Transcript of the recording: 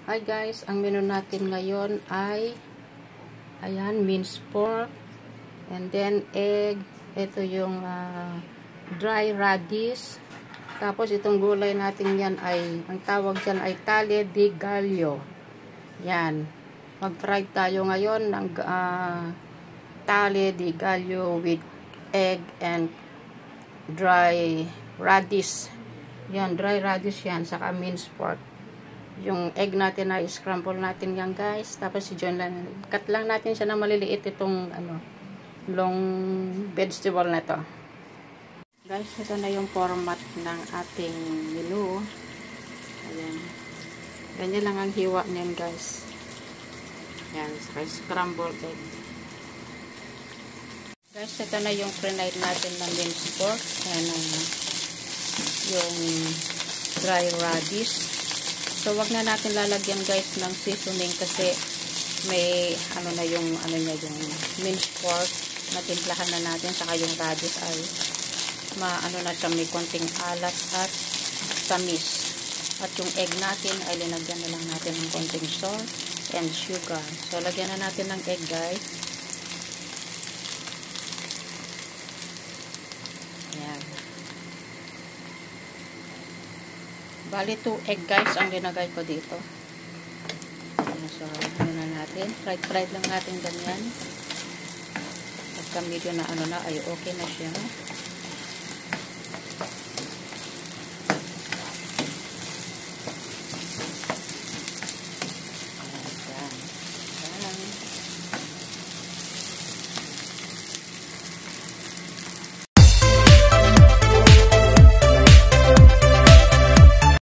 Hi guys, ang menu natin ngayon ay ayan, minced pork and then egg. Ito yung dry radish. Tapos itong gulay natin yan ay, ang tawag dyan ay tale di gallo. Yan. Mag-fry tayo ngayon ng tale di gallo with egg and dry radish. Yan, dry radish yan, saka minced pork. Yung egg natin na scramble natin yan guys. Tapos si John lang, cut lang natin siya na maliliit itong long vegetable na to. Guys, ito na yung format ng ating menu. Ayan. Ganyan lang ang hiwa niyan guys. Ayan, scrambled egg. Guys, ito na yung pre-night natin ng minced pork. Ayan yung dry radish. So, wag na natin lalagyan guys ng seasoning kasi may yung minced pork na timplahan na natin, saka yung radish ay na siya, may konting alat at tamis. At yung egg natin ay linagyan na lang natin ng konting salt and sugar. So, lagyan na natin ng egg guys. Ayan. Bali 2 egg guys ang linagay ko dito. So, na natin. Fried lang natin ganyan. Pagka medyo na ay okay na siya.